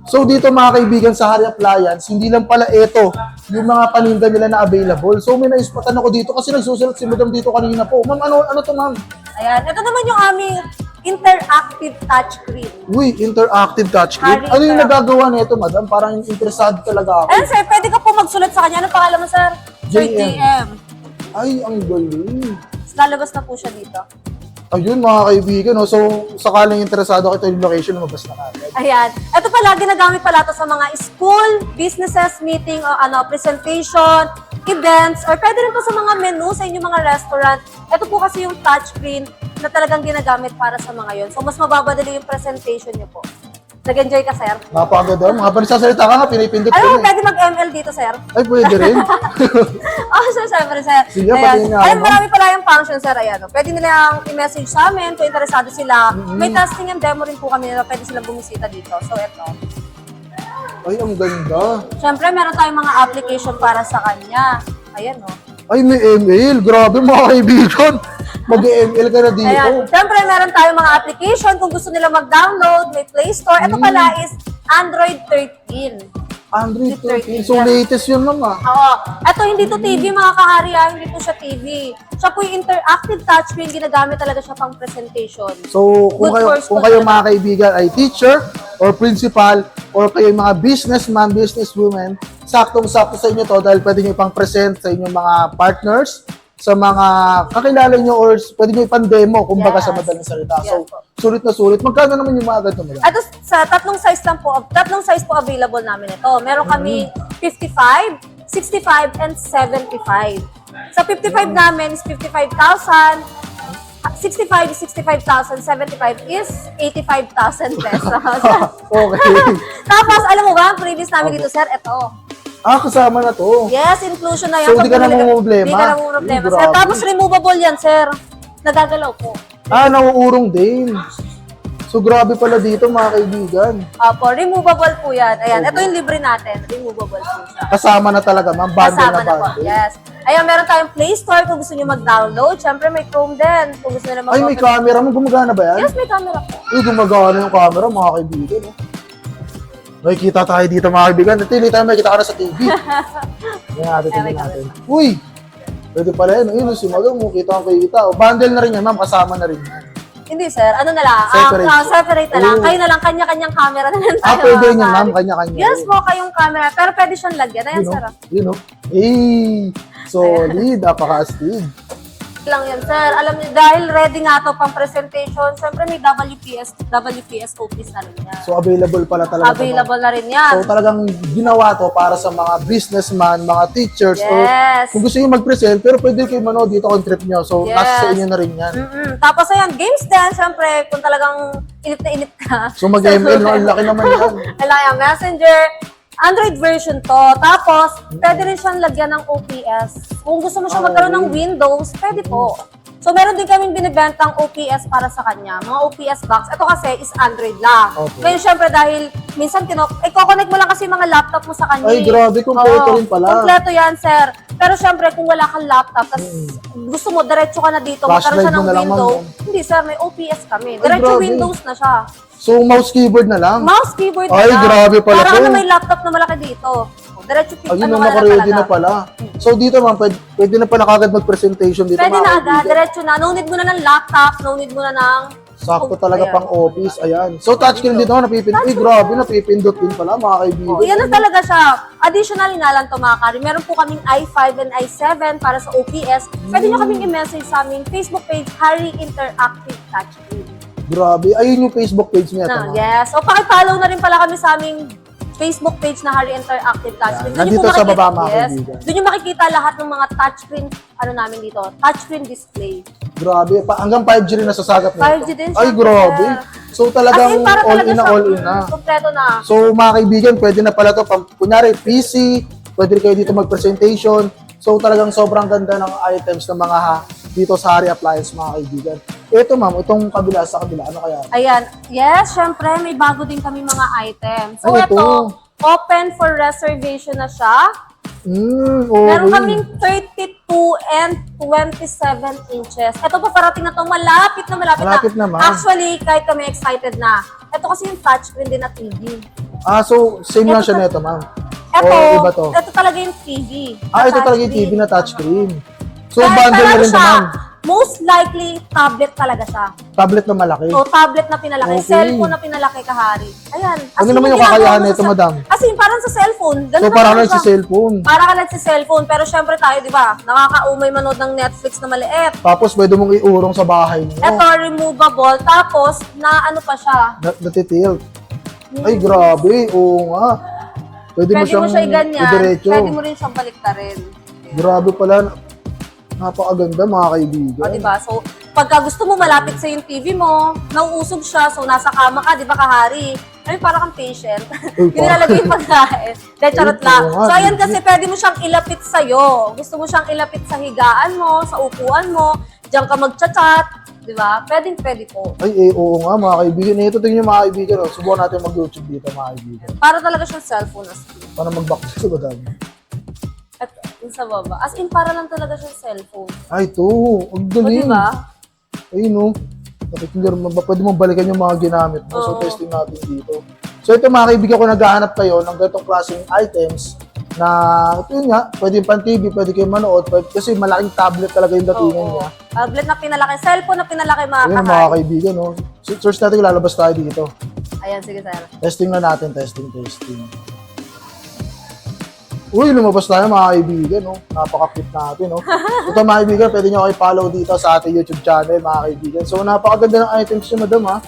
So dito mga kaibigan sa Hari Appliance, hindi lang pala ito yung mga paninda nila na available. So may naispatan ako dito kasi nagsusulat si Madam dito kanina po. Ma'am, ano to ma'am? Ayan, ito naman yung aming interactive touchscreen. Uy, interactive touchscreen. Hari Ano yung Interactive. nagagawa nito madam? Parang interesado talaga ako. Ayan sir, pwede ka po magsulat sa kanya. Ano pangalan mo sir? Sir JM. JM. Ay, ang galing. Lalabas na po siya dito. Ayun mga kaibigan, no? So sakaling interesado ako ito yung location, lumabas na kagad. Ayan. Ito pala, ginagamit pala ito sa mga school, businesses, meeting, o presentation, events, or pwede rin po sa mga menu sa inyong mga restaurant. Ito po kasi yung touchscreen na talagang ginagamit para sa mga yon. So, mas mababadali yung presentation niyo po. Nag-enjoy ka, sir? Napakaganda. Mga panisasalita ka nga, pinipindot Ano, ko eh. pwede mag-ML dito, sir? Ay, pwede rin. Oh, sir, syempre, sir. Sige, pati nga, Ayan, ma'am. marami pala yung function, sir. Ayan, pwede nilang i-message sa amin kung interesado sila. May testing and demo rin po kami na pwede silang bumisita dito. So, ito. Ay, ang ganda. Syempre, meron tayong mga application para sa kanya. Ayan, no? Ay, may ML. Grabe mga kaibigan. Mag-ML ka na dito. Ayan. Syempre, meron tayong mga application kung gusto nila mag-download, may Play Store. Ito pala is Android 13. Android 13. 13, So, yeah. latest yun ma'am ah. Oo. Ito, hindi to TV, mga kahari, hindi to siya TV. Siya po yung interactive touchscreen, ginagamit talaga siya pang presentation. So, kung Good kayo, for school kung kayo talaga. mga kaibigan ay teacher or principal or kayo mga businessman, businesswoman, saktong-sakto sa inyo to dahil pwede nyo ipang present sa inyong mga partners, sa mga kakilala nyo or pwede nyo ipang-demo kumbaga Yes. sa madaling salita. Yes So, po. sulit na sulit. Magkano naman yung mga ganito mo? Ito, sa tatlong size lang po, tatlong size po available namin ito. Meron kami 55, 65, and 75. Sa 55 namin is 55,000, 65 is 65,000, 75 is 85,000 pesos. Okay. Tapos, alam mo ba, ang previous namin dito, sir, ito. Ah, kasama na to. Yes, inclusion na yan. So, di ka na Pag bumili mamumroblema? Di ka na mamumroblema, Ay, sir. grabe. Tapos, removable yan, sir. Nagagalaw po. Ah, nauurong din. So, grabe pala dito mga kaibigan. Opo, removable po yan. Ayan, ito yung libre natin. Removable po siya. Kasama na talaga, ma'am. Bundle Kasama na na po. bundle. Yes. Ayan, meron tayong Play Store kung gusto nyo mag-download. Siyempre, may Chrome din. Kung gusto nyo Ay, may camera mo. Gumagana ba yan? Yes, may camera po. Uy, gumagana yung camera, mga kaibigan. Oh. Nakikita tayo dito, mga kaibigan. Natili tayo, makikita ka na sa TV. Yan natin, Ay, may tingnan natin. Uy! Pwede pala yan. Ayun, si Madam, kita ang kita. Oh, bundle na rin yan, ma'am. Kasama na rin yan. Hindi, sir. Ano na lang? Separate. Separate na lang. Oh. Kayo na lang. Kanya-kanyang camera na lang tayo. Ah, pwede mga yun, ma'am. pare. Kanya-kanya. Yes po, kayong camera. Pero pwede siyang lagyan. Ayan, Yun, sir. oh. Yun, oh. Eh, solid. Napaka-astig. Lang yan, sir. Alam niyo, dahil ready nga to pang presentation, siyempre may WPS office na rin yan. So, available pala talaga. to, ma'am. Available na rin yan. So, talagang ginawa to para sa mga businessman, mga teachers. Yes. So, kung gusto nyo mag-present, pero pwede kayo manood dito kung trip nyo. So, Yes. nasa sa inyo na rin yan. Tapos ayan, games din, syempre, kung talagang inip na inip ka. So, mag-ML, no? Ang laki naman yan. Wala yung Messenger. Android version to. Tapos, pwede rin siyang lagyan ng OPS. Kung gusto mo siya magkaroon ng Windows, pwede po. So, meron din kaming binibentang OPS para sa kanya. Mga OPS box. Ito kasi is Android lang. Okay. Ngayon, syempre, dahil minsan, i-connect mo lang kasi yung mga laptop mo sa kanya. Ay, grabe, kompleto Oo, rin pala. Kompleto yan, sir. Pero syempre, kung wala kang laptop, tapos gusto mo, diretso ka na dito, magkaroon siya Flashlight ng mo na lang, Windows. ma'am. Hindi, sir, may OPS kami. Ay, Diretso grabe. Windows na siya. So, mouse keyboard na lang. Mouse, keyboard Ay, na lang. grabe pala Parang to. may laptop na malaki dito. Diretso Ayun, ano na ka naka-ready talaga. na pala. So, dito, ma'am, pwede na pala kagad mag-presentation dito, Pwede mga na agad, kaibigan. diretso na. No need mo na ng laptop, no need mo na ng... Sakto talaga Ayan. pang office. Ayan. So, touchscreen dito, napipindot. Ay, grabe, napipindot din pala, mga kaibigan. Oh, yan na talaga siya. Additional nga lang to mga kari. Meron po kaming i5 and i7 para sa OPS. Pwede nyo kaming i-message sa aming Facebook page, Hari Interactive Touchscreen. Grabe. Ayun yung Facebook page niya. No, tama? yes. O pakipollow na rin pala kami sa aming Facebook page na Hari Interactive Touchscreen. Yan. Nandito sa baba, mga kaibigan. Doon yung makikita lahat ng mga touchscreen, ano namin dito, touchscreen display. Grabe. Hanggang 5G rin nasasagap nito. 5G din siya. Ay, grabe. So, talagang para all talaga in na, siyang all in na. Kompleto na. So, mga kaibigan, pwede na pala to. Kunyari, PC, pwede kayo dito mag-presentation. So, talagang sobrang ganda ng items ng mga dito sa Hari Appliance, mga kaibigan. Ito, ma'am, itong kabila sa kabila, ano kaya? Ayan. Yes, syempre, may bago din kami mga items. So, Ay, ito. ito, open for reservation na siya. Okay. Meron kaming 32 and 27 inches. Ito pa parating na to, malapit Malapit na. naman. Actually, kahit kami excited na. Ito kasi yung touchscreen din na TV. So same lang siya nito, ma'am. Ito, O iba to? ito talaga yung TV. Ito talaga yung TV na touchscreen. So, Kaya bundle na ano rin siya, naman. most likely, tablet talaga siya. Tablet na malaki. O, tablet na pinalaki. Okay. Cellphone na pinalaki, kahari. Ayan. Ano naman yung kakayahan nito, madam? As in, parang sa cellphone. So, Ganun parang lang lang sa siya. cellphone. Para ka nagsi-cellphone. Pero syempre tayo, di ba? Nakakaumay manood ng Netflix na maliit. Tapos, pwede mong iurong sa bahay mo. Ito, removable. Tapos, na ano pa siya? Natitilt. Ay, grabe. Oo nga. Pwede mo Pwede mo siyang siya iganyan. idiretso. Pwede mo rin siyang baliktarin. Grabe pala. Napakaganda, mga kaibigan. O, diba? So, pagka gusto mo malapit sa yung TV mo, nauusog siya, so nasa kama ka, di ba, kahari? Ay, parang kang patient. Uy, Yung nilalagay yung pagkain. De, charot Ay, lang. oo nga, So, ayan legit. kasi pwede mo siyang ilapit sa'yo. Gusto mo siyang ilapit sa higaan mo, sa upuan mo, diyan ka magchat-chat, di ba? Pwede po. Ay, oo nga, mga kaibigan. Ito, tingnan nyo, mga kaibigan. Oh. Subukan natin mag-YouTube dito, mga kaibigan. Para talaga siyang cellphone as in. Para mag-back sa madam. At yung sa baba. As in, para lang talaga siyang cellphone. Ay, ito. Ang O, galing. diba? Ayun, no. Pwede mong balikan yung mga ginamit mo. So, Oo. testing natin dito. So, ito, mga kaibigan ko, naghahanap kayo ng ganitong klaseng items na, ito yun nga, pwede yung pan-TV, pwede kayo manood, kasi malaking tablet talaga yung datingan niya. Tablet na pinalaki, cellphone na pinalaki, mga Ayun, mga kahari. kaibigan, no. Search natin kung lalabas tayo dito. Ayan, sige, sir. Testing na natin, testing. Uy, lumabas tayo, mga kaibigan, no. Napaka-cute natin, no. Ito, mga kaibigan, pwede nyo kayo follow dito sa ating YouTube channel, mga kaibigan. So, napakaganda ng items niya, madam, ha.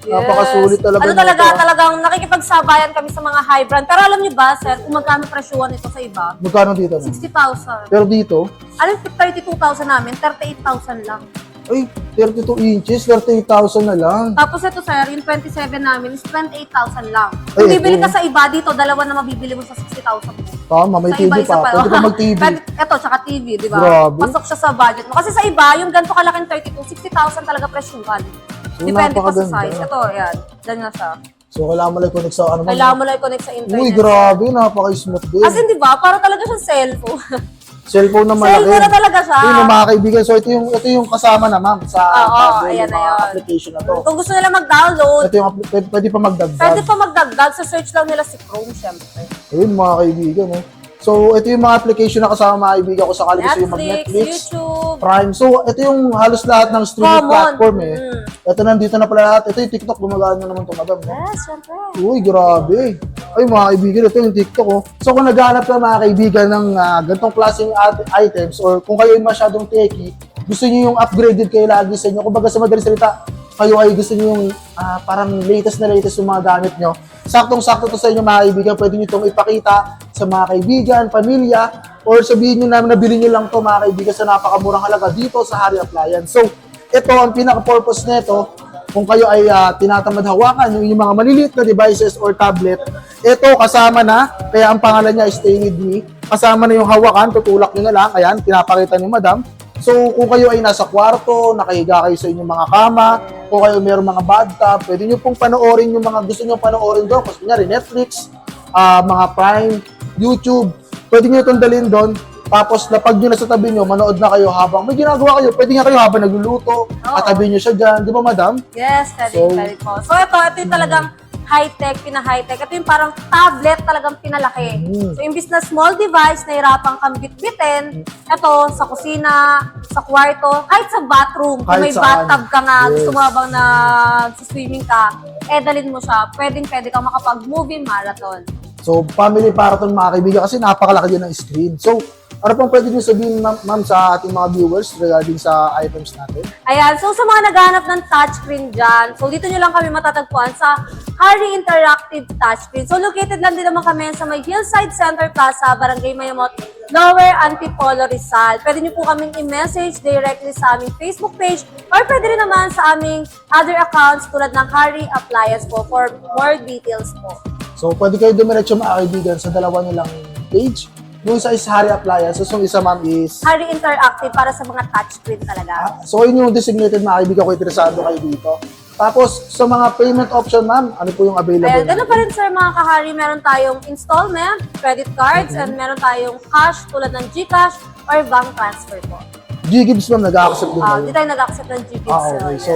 Napakasulit talaga. Ano nito. talaga, talagang nakikipagsabayan kami sa mga high brand. Pero alam niyo ba, sir, kung magkano presyuhan ito sa iba? Magkano dito, no? 60,000. Pero dito, Alam, 32,000 namin, 38,000 lang. ay, 32 inches, 38,000 na lang. Tapos ito, sir, yung 27 namin is 28,000 lang. Ay, Kung bibili ito. ka sa iba dito, dalawa na mabibili mo sa 60,000 mo. Tama, may Sa TV iba-isa pa. Pwede pa mag-TV. Ito, tsaka TV, di ba? Grabe. Pasok siya sa budget mo. Kasi sa iba, yung ganito kalaking 32, 60,000 talaga presyuhan. So, Depende pa sa napakaganda. size. Ito, yan. Diyan na siya. So, kailangan mo lang connect sa ano man. Kailangan mo lang i-connect sa internet. Uy, grabe, napaka-smooth din. As in, di ba? Para talaga siyang cellphone. Cellphone na malaki. Cellphone na talaga siya. Yun, mga kaibigan. So, ito yung kasama na, ma'am, sa Oo, bundle, ayan yung na mga yun. application na to. Kung gusto nila mag-download, Ito yung, pwede pa magdagdag. pwede pa magdagdag. Sa search lang nila si Chrome, syempre. Ayun, mga kaibigan, eh. So, ito yung mga application na kasama mga kaibigan ko sakali gusto yung Netflix, mag-Netflix, YouTube. Prime. So, ito yung halos lahat ng streaming Common. platform, eh. Mm. Ito nandito na pala lahat. Ito yung TikTok, gumagana na naman ito, madam. No? Yes, syempre. Uy, grabe. Ay, mga kaibigan, ito yung TikTok, oh. So, kung naghahanap ka, mga kaibigan, ng ganitong klaseng items, or kung kayo yung masyadong techie, gusto niyo yung upgraded kayo lagi sa inyo, kumbaga sa madaling salita, kayo ay gusto niyo yung parang latest na latest yung mga gamit nyo, saktong-sakto to sa inyo, mga kaibigan. Pwede niyo itong ipakita sa mga kaibigan, pamilya, or sabihin nyo namin, nabili nyo lang to, mga kaibigan, sa napakamurang halaga dito sa Hari Appliance. So, ito ang pinaka-purpose nito. Kung kayo ay tinatamad hawakan yung mga maliliit na devices or tablet, ito kasama na, kaya ang pangalan niya is Stay With Me. Kasama na yung hawakan, tutulak nyo na lang, ayan, pinapakita ni madam. So, kung kayo ay nasa kwarto, nakahiga kayo sa inyong mga kama, kung kayo mayroong mga bathtub, pwede nyo pong panoorin yung mga gusto nyo panoorin doon. Kasi kunyari, Netflix, mga Prime, YouTube, pwede nyo itong dalhin doon. Tapos, lapag nyo na sa tabi nyo, manood na kayo habang may ginagawa kayo. Pwede nga kayo habang nagluluto, katabi nyo siya dyan. Di ba, madam? Yes, pwede, So, pwede po. So, ito yung talagang high-tech, pina-high-tech. Ito yung parang tablet talagang pinalaki. So, imbis na small device, nahirapang kang bit-bitin, ito, sa kusina, sa kwarto, kahit sa bathroom, kung Kahit may saan. bathtub ka nga, Yes. gusto mo habang swimming ka, dalhin mo siya. Pwede kang makapag-movie marathon. So, family marathon, mga kaibigan, kasi napakalaki din ng screen. So, ano pong pwede nyo sabihin, ma'am, sa ating mga viewers regarding sa items natin? Ayan, so sa mga naghahanap ng touchscreen dyan, so dito nyo lang kami matatagpuan sa Hari Interactive Touchscreen. So located lang din naman kami sa may Hillside Center Plaza, Barangay Mayamot, Lower Antipolo, Rizal. Pwede nyo po kaming i-message directly sa aming Facebook page or pwede rin naman sa aming other accounts tulad ng Hari Appliance po for more details po. So, pwede kayo dumiretso, mga kaibigan, sa dalawa nilang page. Yung isa is Hari Appliances, yung isa, ma'am, is... Hari Interactive para sa mga touchscreen talaga. So, yun yung designated, mga kaibigan ko, interesado kayo dito. Tapos, sa mga payment option, ma'am, ano po yung available? Ayan, ganun pa rin sir mga kahari, meron tayong installment, credit cards, and meron tayong cash tulad ng GCash or bank transfer po. G-Gibbs, ma'am, nag-accept din kayo. Hindi tayo nag-accept ng GCash. Okay. So,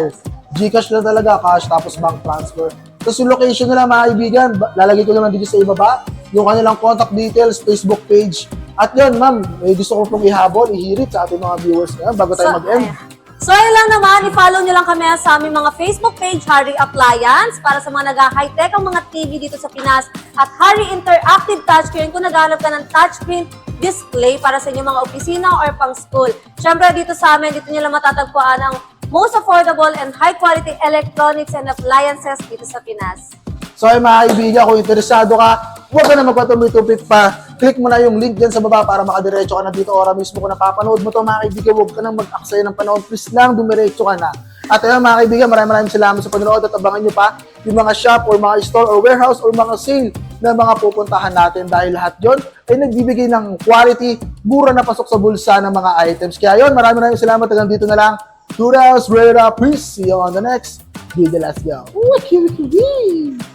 GCash na talaga, cash, tapos bank transfer. Tapos yung location nila mga kaibigan, lalagay ko naman dito sa ibaba, yung kanilang contact details, Facebook page. At yun, ma'am, gusto ko pong ihabol, ihirit sa ating mga viewers ngayon bago tayo mag-end. So, ayun lang naman, i-follow nyo lang kami sa aming mga Facebook page, Harry Appliance, para sa mga nag-high-tech ang mga TV dito sa Pinas, at Harry Interactive Touchscreen kung naghanap ka ng touchscreen display para sa inyong mga opisina or pang-school. Siyempre, dito sa amin, dito nyo lang matatagpuan ang most affordable and high-quality electronics and appliances dito sa Pinas. So ay mga kaibigan, kung interesado ka, huwag ka na magpatuloy-tupik pa. Click mo na yung link dyan sa baba para makadiretso ka na dito ora mismo kung napapanood mo to mga kaibigan. Huwag ka nang mag-aksaya ng panahon. Please lang, dumiretso ka na. At ayun mga kaibigan, maraming salamat sa panonood at abangan nyo pa yung mga shop or mga store or warehouse or mga sale na mga pupuntahan natin dahil lahat yon ay nagbibigay ng quality, mura na pasok sa bulsa ng mga items. Kaya yun, maraming salamat. Hanggang dito na lang. Toodles, Rera, peace. See you on the next video. Let's go. Wiki, wiki, wiki.